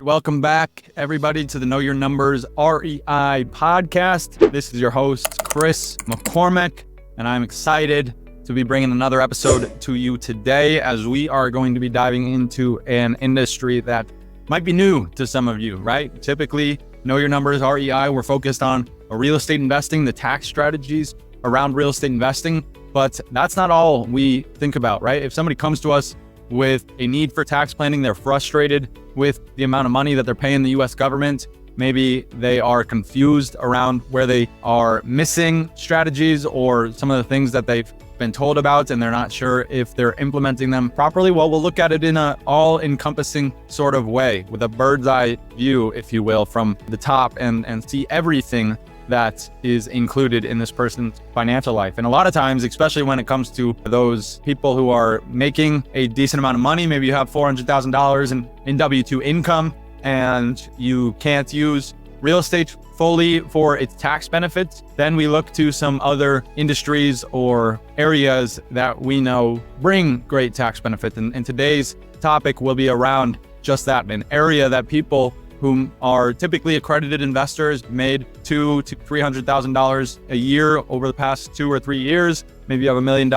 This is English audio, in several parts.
welcome back everybody to the Know Your Numbers REI podcast. This is your host, Chris McCormick, and I'm excited to be bringing another episode to you today as we are going to be diving into an industry that might be new to some of you, right? Typically, Know Your Numbers REI, we're focused on real estate investing, the tax strategies around real estate investing, but that's not all we think about, right? If somebody comes to us with a need for tax planning, they're frustrated with the amount of money that they're paying the US government. Maybe they are confused around where they are missing strategies or some of the things that they've been told about and they're not sure if they're implementing them properly. Well, we'll look at it in an all-encompassing sort of way with a bird's eye view, if you will, from the top and see everything that is included in this person's financial life. And a lot of times, especially when it comes to those people who are making a decent amount of money, maybe you have $400,000 in W-2 income and you can't use real estate fully for its tax benefits, then we look to some other industries or areas that we know bring great tax benefits. And today's topic will be around just that, an area that people who are typically accredited investors made $200,000 to $300,000 a year over the past 2 or 3 years. Maybe you have $1 million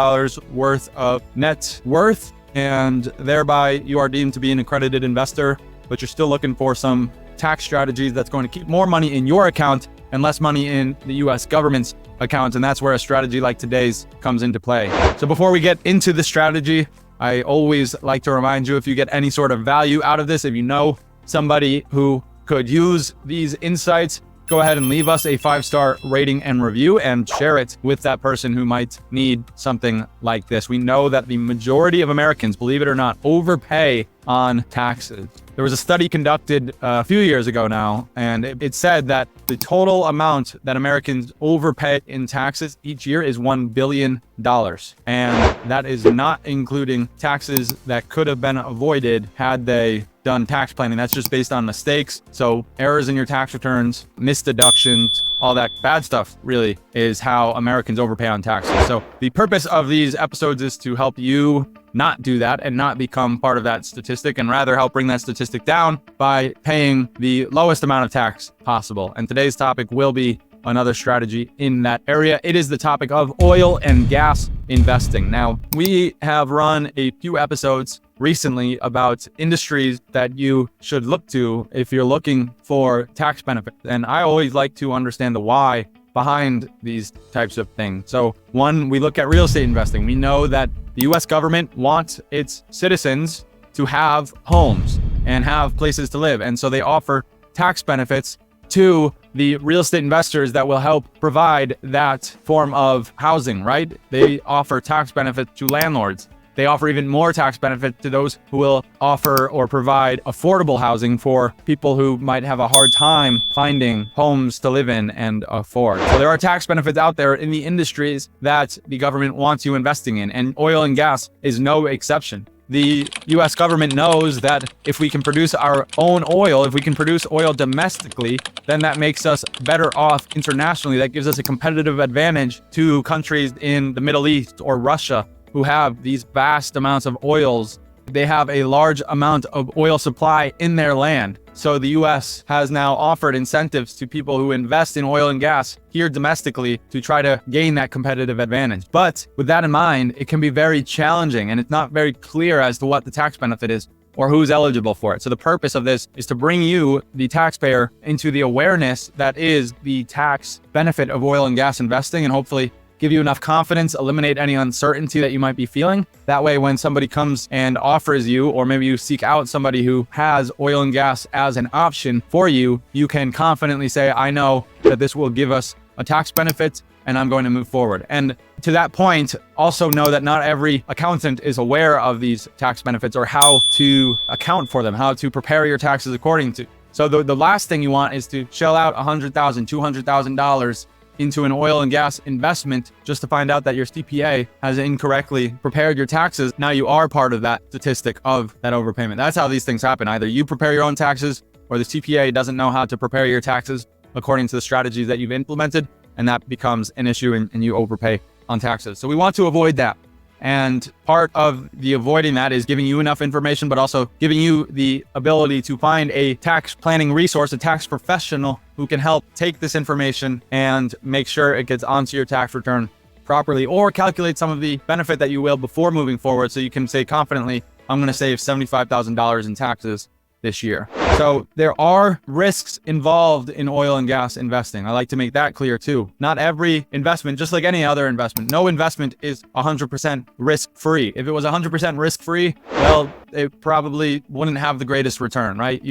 worth of net worth, and thereby you are deemed to be an accredited investor, but you're still looking for some tax strategies that's going to keep more money in your account and less money in the US government's account. And that's where a strategy like today's comes into play. So before we get into the strategy, I always like to remind you, if you get any sort of value out of this, if you know somebody who could use these insights, go ahead and leave us a 5-star rating and review and share it with that person who might need something like this. We know that the majority of Americans, believe it or not, overpay on taxes. There was a study conducted a few years ago now, and it said that the total amount that Americans overpay in taxes each year is $1 billion. And that is not including taxes that could have been avoided had they done tax planning. That's just based on mistakes. So errors in your tax returns, missed deductions, all that bad stuff really is how Americans overpay on taxes. So the purpose of these episodes is to help you not do that and not become part of that statistic, and rather help bring that statistic down by paying the lowest amount of tax possible. And today's topic will be another strategy in that area. It is the topic of oil and gas investing. Now, we have run a few episodes recently about industries that you should look to if you're looking for tax benefits. And I always like to understand the why behind these types of things. So one, we look at real estate investing. We know that the US government wants its citizens to have homes and have places to live. And so they offer tax benefits to the real estate investors that will help provide that form of housing, right? They offer tax benefits to landlords. They offer even more tax benefit to those who will offer or provide affordable housing for people who might have a hard time finding homes to live in and afford. So there are tax benefits out there in the industries that the government wants you investing in, and oil and gas is no exception. The US government knows that if we can produce our own oil, if we can produce oil domestically, then that makes us better off internationally. That gives us a competitive advantage to countries in the Middle East or Russia, who have these vast amounts of oils. They have a large amount of oil supply in their land. So the US has now offered incentives to people who invest in oil and gas here domestically to try to gain that competitive advantage. But with that in mind, it can be very challenging and it's not very clear as to what the tax benefit is or who's eligible for it. So the purpose of this is to bring you, the taxpayer, into the awareness that is the tax benefit of oil and gas investing, and hopefully give you enough confidence, eliminate any uncertainty that you might be feeling. That way, when somebody comes and offers you, or maybe you seek out somebody who has oil and gas as an option for you, you can confidently say, I know that this will give us a tax benefit and I'm going to move forward. And to that point, also know that not every accountant is aware of these tax benefits or how to account for them, how to prepare your taxes according to. So the last thing you want is to shell out $100,000, $200,000 into an oil and gas investment just to find out that your CPA has incorrectly prepared your taxes. Now you are part of that statistic of that overpayment. That's how these things happen. Either you prepare your own taxes or the CPA doesn't know how to prepare your taxes according to the strategies that you've implemented, and that becomes an issue and you overpay on taxes. So we want to avoid that. And part of the avoiding that is giving you enough information, but also giving you the ability to find a tax planning resource, a tax professional who can help take this information and make sure it gets onto your tax return properly, or calculate some of the benefit that you will before moving forward, so you can say confidently, I'm going to save $75,000 in taxes this year. So there are risks involved in oil and gas investing. I like to make that clear too. Not every investment, just like any other investment, no investment is 100% risk-free. If it was 100% risk-free, well, it probably wouldn't have the greatest return, right?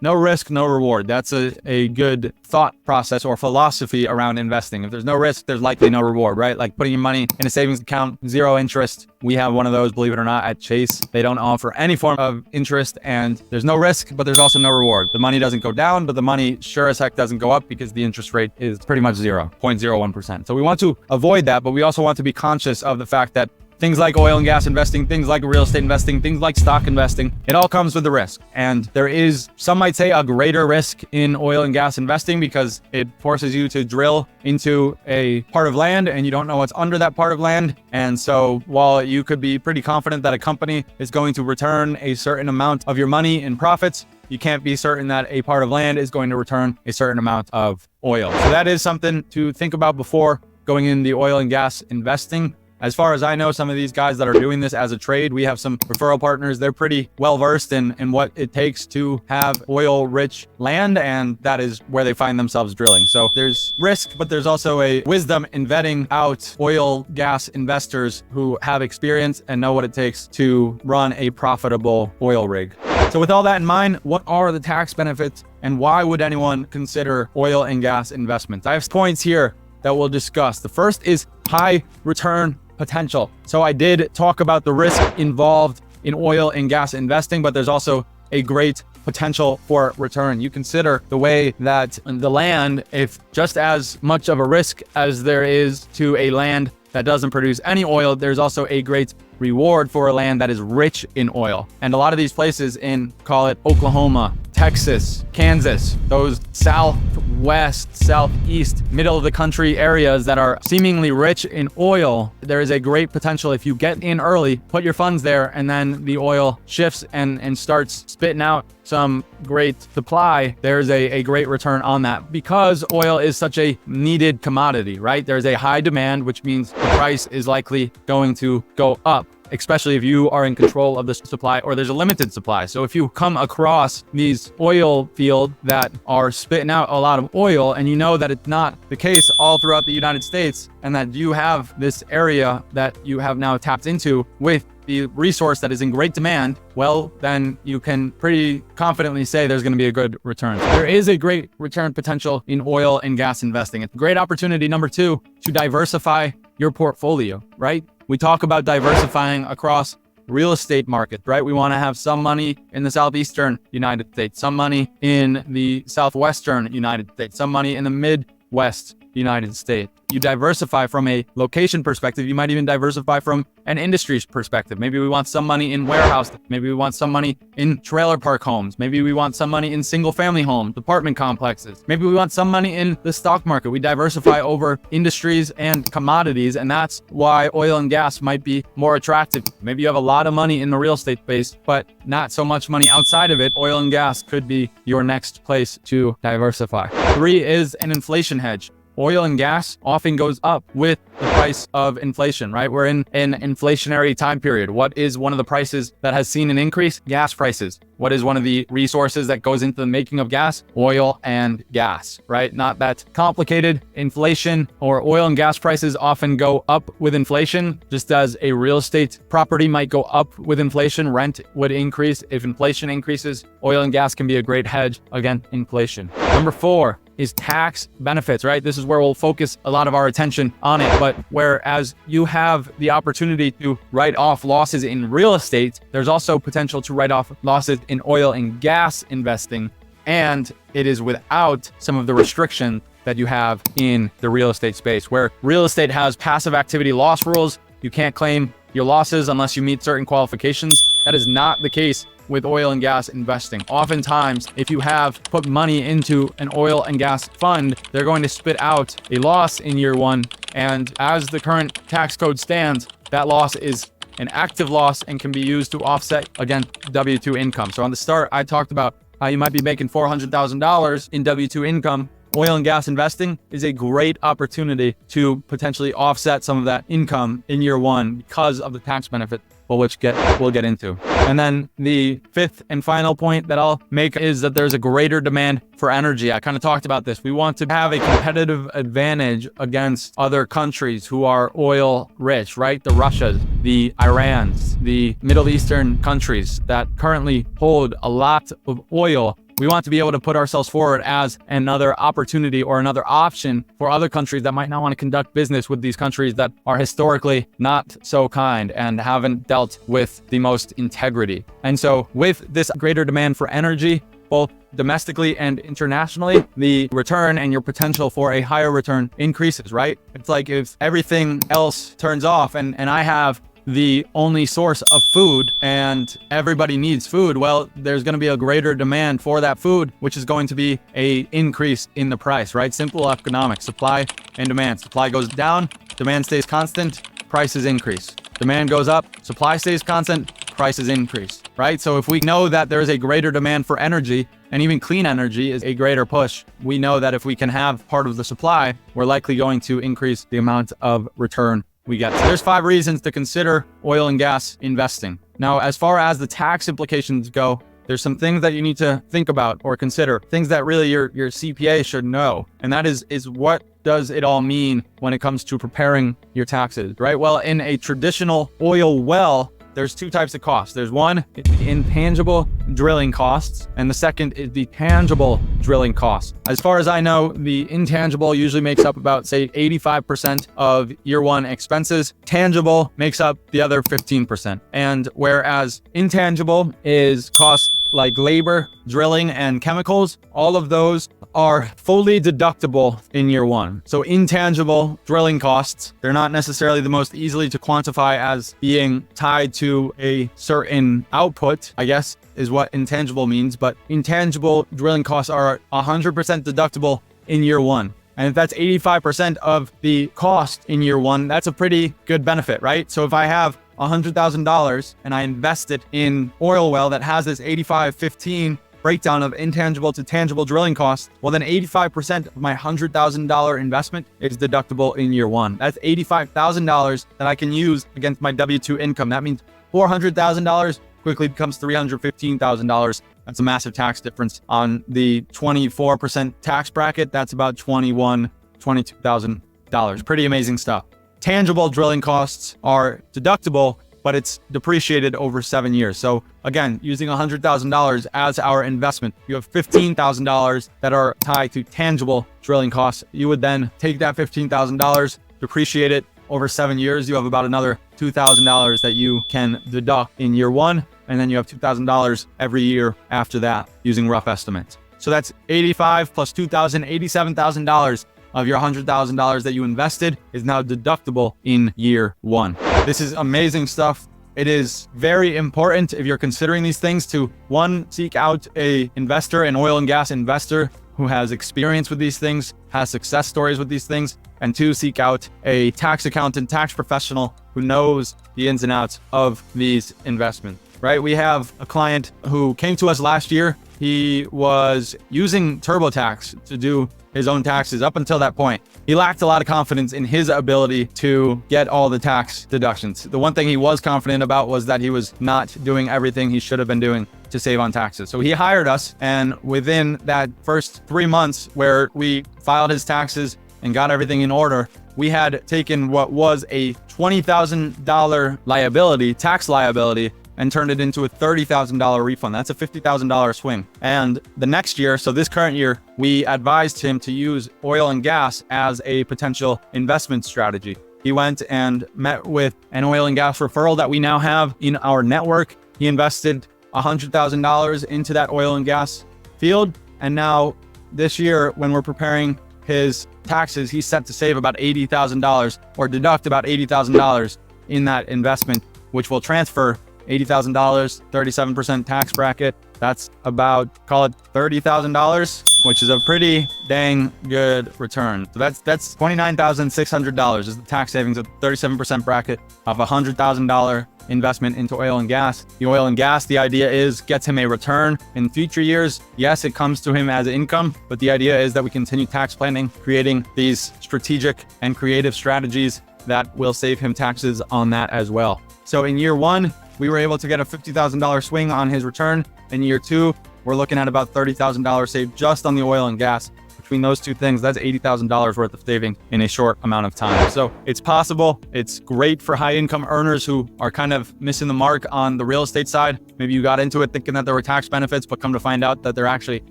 No risk, no reward. That's a good thought process or philosophy around investing. If there's no risk, there's likely no reward, right? Like putting your money in a savings account, 0 interest. We have one of those, believe it or not, at Chase. They don't offer any form of interest, and there's no risk, but there's also no reward. The money doesn't go down, but the money sure as heck doesn't go up because the interest rate is pretty much 0.01%. So we want to avoid that, but we also want to be conscious of the fact that things like oil and gas investing, things like real estate investing, things like stock investing, it all comes with the risk. And there is, some might say, a greater risk in oil and gas investing because it forces you to drill into a part of land and you don't know what's under that part of land. And so while you could be pretty confident that a company is going to return a certain amount of your money in profits, you can't be certain that a part of land is going to return a certain amount of oil. So that is something to think about before going in the oil and gas investing. As far as I know, some of these guys that are doing this as a trade, we have some referral partners. They're pretty well versed in what it takes to have oil-rich land, and that is where they find themselves drilling. So there's risk, but there's also a wisdom in vetting out oil gas investors who have experience and know what it takes to run a profitable oil rig. So with all that in mind, what are the tax benefits and why would anyone consider oil and gas investments? I have points here that we'll discuss. The first is high return potential. So I did talk about the risk involved in oil and gas investing, but there's also a great potential for return. You consider the way that the land, if just as much of a risk as there is to a land that doesn't produce any oil, there's also a great reward for a land that is rich in oil. And a lot of these places in, call it Oklahoma, Texas, Kansas, those southwest, southeast, middle of the country areas that are seemingly rich in oil, there is a great potential if you get in early, put your funds there, and then the oil shifts and starts spitting out some great supply, there's a great return on that because oil is such a needed commodity, right? There's a high demand, which means the price is likely going to go up, especially if you are in control of the supply or there's a limited supply. So if you come across these oil fields that are spitting out a lot of oil and you know that it's not the case all throughout the United States and that you have this area that you have now tapped into with the resource that is in great demand, well, then you can pretty confidently say there's going to be a good return. There is a great return potential in oil and gas investing. It's a great opportunity, number two, to diversify your portfolio, right? We talk about diversifying across real estate markets, right? We want to have some money in the southeastern United States, some money in the southwestern United States, some money in the Midwest United States. You diversify from a location perspective. You might even diversify from an industry perspective. Maybe we want some money in warehouse. Maybe we want some money in trailer park homes. Maybe we want some money in single family homes, apartment complexes. Maybe we want some money in the stock market. We diversify over industries and commodities, and that's why oil and gas might be more attractive. Maybe you have a lot of money in the real estate space, but not so much money outside of it. Oil and gas could be your next place to diversify. 3 is an inflation hedge. Oil and gas often goes up with the price of inflation, right? We're in an inflationary time period. What is one of the prices that has seen an increase? Gas prices. What is one of the resources that goes into the making of gas? Oil and gas, right? Not that complicated. Inflation or oil and gas prices often go up with inflation, just as a real estate property might go up with inflation. Rent would increase if inflation increases. Oil and gas can be a great hedge against inflation. Number 4 is tax benefits, right? This is where we'll focus a lot of our attention on it. But whereas you have the opportunity to write off losses in real estate, there's also potential to write off losses in oil and gas investing. And it is without some of the restrictions that you have in the real estate space, where real estate has passive activity loss rules. You can't claim your losses unless you meet certain qualifications. That is not the case with oil and gas investing. Oftentimes, if you have put money into an oil and gas fund, they're going to spit out a loss in year 1. And as the current tax code stands, that loss is an active loss and can be used to offset against W-2 income. So on the start, I talked about how you might be making $400,000 in W-2 income. Oil and gas investing is a great opportunity to potentially offset some of that income in year one because of the tax benefit, which we'll get into. And then the fifth and final point that I'll make is that there's a greater demand for energy. I kind of talked about this. We want to have a competitive advantage against other countries who are oil rich, right? The Russias, the Irans, the Middle Eastern countries that currently hold a lot of oil. We want to be able to put ourselves forward as another opportunity or another option for other countries that might not want to conduct business with these countries that are historically not so kind and haven't dealt with the most integrity. And so with this greater demand for energy, both domestically and internationally, the return and your potential for a higher return increases, right? It's like if everything else turns off and I have the only source of food and everybody needs food, well, there's going to be a greater demand for that food, which is going to be a increase in the price, right? Simple economics, supply and demand. Supply goes down, demand stays constant, prices increase. Demand goes up, supply stays constant, prices increase, right? So if we know that there's a greater demand for energy, and even clean energy is a greater push, we know that if we can have part of the supply, we're likely going to increase the amount of return we get. So there's 5 reasons to consider oil and gas investing. Now, as far as the tax implications go, there's some things that you need to think about or consider, things that really your CPA should know. And that is what does it all mean when it comes to preparing your taxes, right? Well, in a traditional oil well, there's 2 types of costs. There's one, the intangible drilling costs, and the second is the tangible drilling costs. As far as I know, the intangible usually makes up about, say, 85% of year one expenses. Tangible makes up the other 15%. And whereas intangible is costs like labor, drilling, and chemicals, all of those are fully deductible in year one. So intangible drilling costs, they're not necessarily the most easily to quantify as being tied to a certain output, I guess is what intangible means, but intangible drilling costs are 100% deductible in year one. And if that's 85% of the cost in year one, that's a pretty good benefit, right? So if I have $100,000 and I invest it in oil well that has this 85-15 breakdown of intangible to tangible drilling costs, well then 85% of my $100,000 investment is deductible in year one. That's $85,000 that I can use against my W-2 income. That means $400,000 quickly becomes $315,000. That's a massive tax difference. On the 24% tax bracket, that's about $22,000. Pretty amazing stuff. Tangible drilling costs are deductible, but it's depreciated over 7 years. So again, using $100,000 as our investment, you have $15,000 that are tied to tangible drilling costs. You would then take that $15,000, depreciate it over 7 years. You have about another $2,000 that you can deduct in year one. And then you have $2,000 every year after that using rough estimates. So that's $85,000 plus $2,000, $87,000 of your $100,000 that you invested is now deductible in year one. This is amazing stuff. It is very important if you're considering these things to, one, seek out an investor, an oil and gas investor who has experience with these things, has success stories with these things, and 2, seek out a tax accountant, tax professional who knows the ins and outs of these investments, right? We have a client who came to us last year. He was using TurboTax to do his own taxes up until that point. He lacked a lot of confidence in his ability to get all the tax deductions. The one thing he was confident about was that he was not doing everything he should have been doing to save on taxes. So he hired us, and within that first 3 months where we filed his taxes and got everything in order, we had taken what was a $20,000 liability, tax liability, and turned it into a $30,000 refund. That's a $50,000 swing. And the next year, so this current year, we advised him to use oil and gas as a potential investment strategy. He went and met with an oil and gas referral that we now have in our network. He invested $100,000 into that oil and gas field. And now this year, when we're preparing his taxes, he's set to save about $80,000 or deduct about $80,000 in that investment, which will transfer $80,000, 37% tax bracket, That's about, call it $30,000, which is a pretty dang good return. So that's $29,600 is the tax savings at 37% bracket of a $100,000 investment into oil and gas. The oil and gas, the idea is gets him a return in future years. Yes, it comes to him as income, but the idea is that we continue tax planning, creating these strategic and creative strategies that will save him taxes on that as well. So in year one, we were able to get a $50,000 swing on his return. In year two, we're looking at about $30,000 saved just on the oil and gas. Between those two things, that's $80,000 worth of saving in a short amount of time. So it's possible. It's great for high income earners who are kind of missing the mark on the real estate side. Maybe you got into it thinking that there were tax benefits, but come to find out that they're actually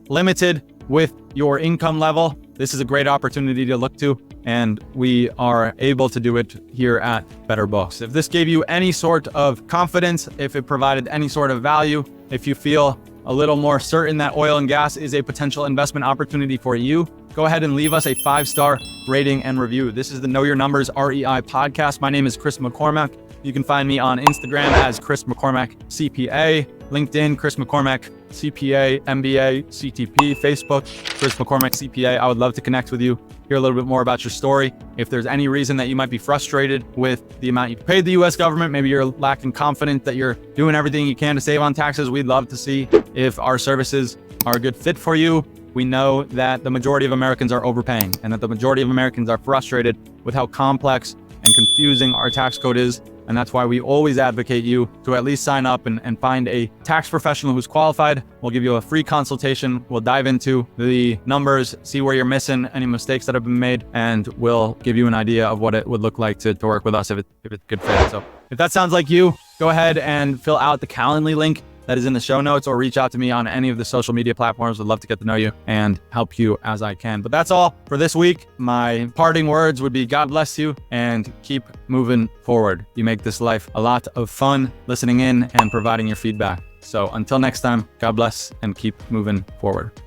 limited with your income level. This is a great opportunity to look to, and we are able to do it here at Better Books. If this gave you any sort of confidence, if it provided any sort of value, if you feel a little more certain that oil and gas is a potential investment opportunity for you, go ahead and leave us a 5-star rating and review. This is the Know Your Numbers REI podcast. My name is Chris McCormick. You can find me on Instagram as Chris McCormick CPA, LinkedIn, Chris McCormick CPA, MBA, CTP, Facebook, Chris McCormick CPA. I would love to connect with you, hear a little bit more about your story. If there's any reason that you might be frustrated with the amount you paid the US government, maybe you're lacking confidence that you're doing everything you can to save on taxes, we'd love to see if our services are a good fit for you. We know that the majority of Americans are overpaying and that the majority of Americans are frustrated with how complex and confusing our tax code is. And that's why we always advocate you to at least sign up and find a tax professional who's qualified. We'll give you a free consultation. We'll dive into the numbers, see where you're missing, any mistakes that have been made, and we'll give you an idea of what it would look like to work with us if it's a good fit. So if that sounds like you, go ahead and fill out the Calendly link that is in the show notes, or reach out to me on any of the social media platforms. Would love to get to know you and help you as I can. But that's all for this week. My parting words would be God bless you and keep moving forward. You make this life a lot of fun listening in and providing your feedback. So until next time, God bless and keep moving forward.